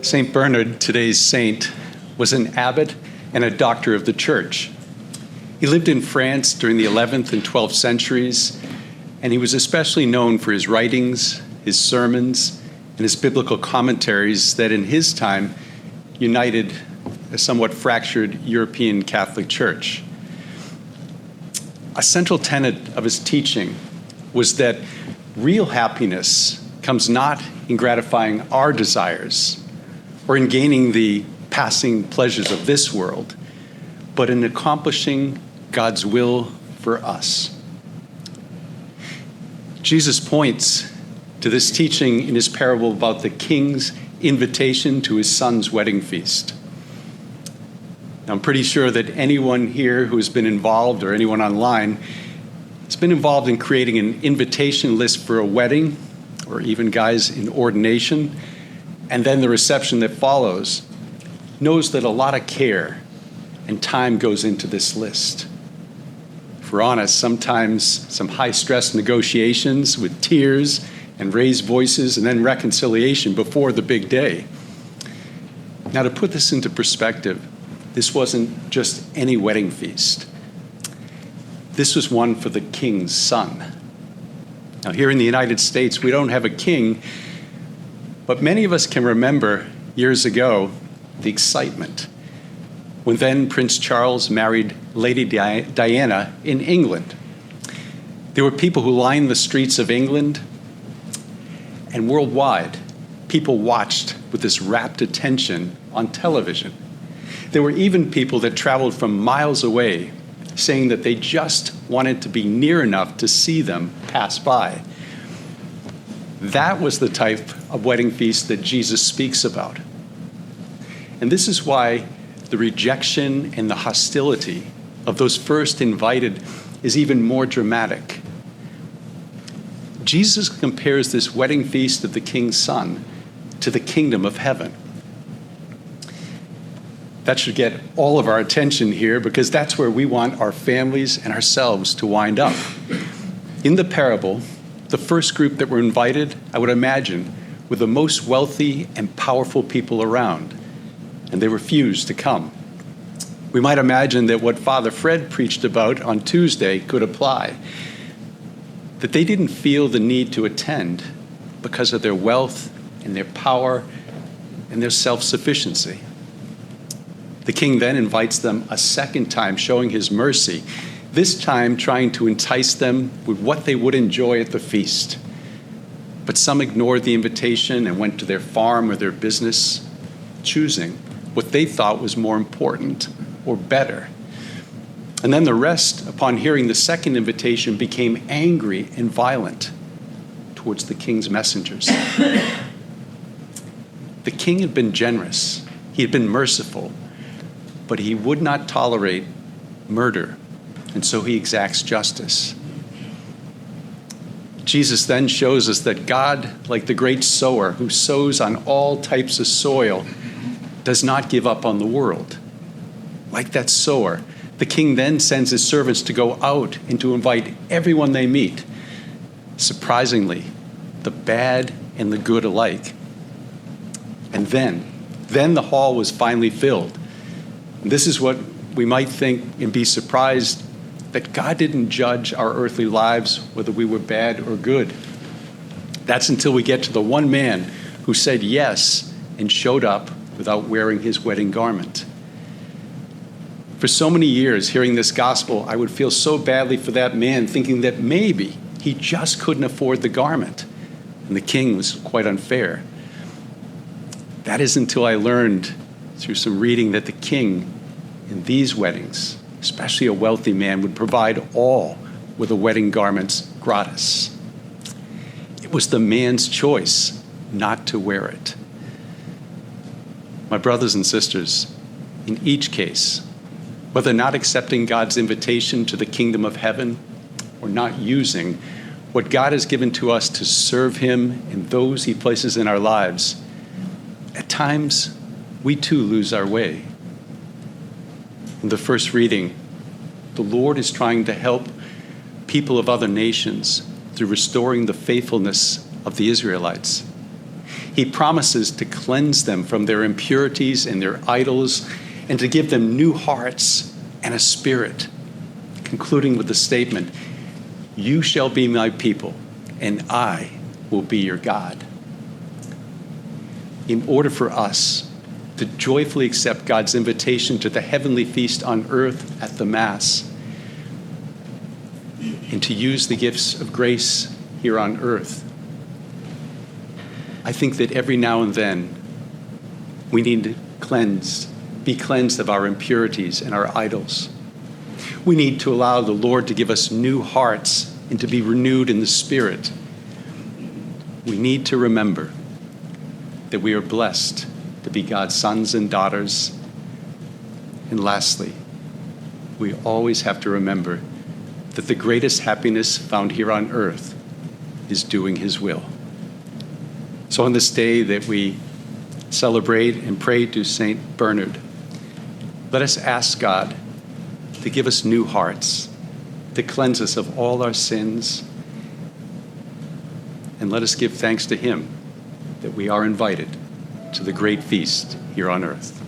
St. Bernard, today's saint, was an abbot and a doctor of the church. He lived in France during the 11th and 12th centuries, and he was especially known for his writings, his sermons, and his biblical commentaries that in his time united a somewhat fractured European Catholic Church. A central tenet of his teaching was that real happiness comes not in gratifying our desires or in gaining the passing pleasures of this world, but in accomplishing God's will for us. Jesus points to this teaching in his parable about the king's invitation to his son's wedding feast. Now, I'm pretty sure that anyone here who has been involved, or anyone online, has been involved in creating an invitation list for a wedding, or even guys in ordination, and then the reception that follows, knows that a lot of care and time goes into this list. If we're honest, sometimes some high-stress negotiations with tears and raised voices and then reconciliation before the big day. Now, to put this into perspective, this wasn't just any wedding feast. This was one for the king's son. Now, here in the United States, we don't have a king, but many of us can remember years ago the excitement when then Prince Charles married Lady Diana in England. There were people who lined the streets of England, and worldwide, people watched with this rapt attention on television. There were even people that traveled from miles away, saying that they just wanted to be near enough to see them pass by. That was the type of wedding feast that Jesus speaks about. And this is why the rejection and the hostility of those first invited is even more dramatic. Jesus compares this wedding feast of the king's son to the kingdom of heaven. That should get all of our attention here because that's where we want our families and ourselves to wind up. In the parable, the first group that were invited, I would imagine, were the most wealthy and powerful people around, and they refused to come. We might imagine that what Father Fred preached about on Tuesday could apply, that they didn't feel the need to attend because of their wealth and their power and their self-sufficiency. The king then invites them a second time, showing his mercy, this time trying to entice them with what they would enjoy at the feast. But some ignored the invitation and went to their farm or their business, choosing what they thought was more important or better. And then the rest, upon hearing the second invitation, became angry and violent towards the king's messengers. The king had been generous. He had been merciful. But he would not tolerate murder, and so he exacts justice. Jesus then shows us that God, like the great sower who sows on all types of soil, does not give up on the world. Like that sower, the king then sends his servants to go out and to invite everyone they meet. Surprisingly, the bad and the good alike. And then the hall was finally filled. This is what we might think and be surprised that God didn't judge our earthly lives whether we were bad or good. That's until we get to the one man who said yes and showed up without wearing his wedding garment. For so many years, hearing this gospel, I would feel so badly for that man, thinking that maybe he just couldn't afford the garment, and the king was quite unfair. That is until I learned through some reading that the king in these weddings, especially a wealthy man, would provide all with the wedding garments gratis. It was the man's choice not to wear it. My brothers and sisters, in each case, whether not accepting God's invitation to the kingdom of heaven or not using what God has given to us to serve him and those he places in our lives, at times we too lose our way. In the first reading, the Lord is trying to help people of other nations through restoring the faithfulness of the Israelites. He promises to cleanse them from their impurities and their idols and to give them new hearts and a spirit, concluding with the statement, "You shall be my people, and I will be your God." In order for us to joyfully accept God's invitation to the heavenly feast on earth at the Mass, and to use the gifts of grace here on earth, I think that every now and then we need to be cleansed of our impurities and our idols. We need to allow the Lord to give us new hearts and to be renewed in the Spirit. We need to remember that we are blessed to be God's sons and daughters. And lastly, we always have to remember that the greatest happiness found here on earth is doing His will. So on this day that we celebrate and pray to St. Bernard, let us ask God to give us new hearts, to cleanse us of all our sins, and let us give thanks to Him that we are invited to the great feast here on earth.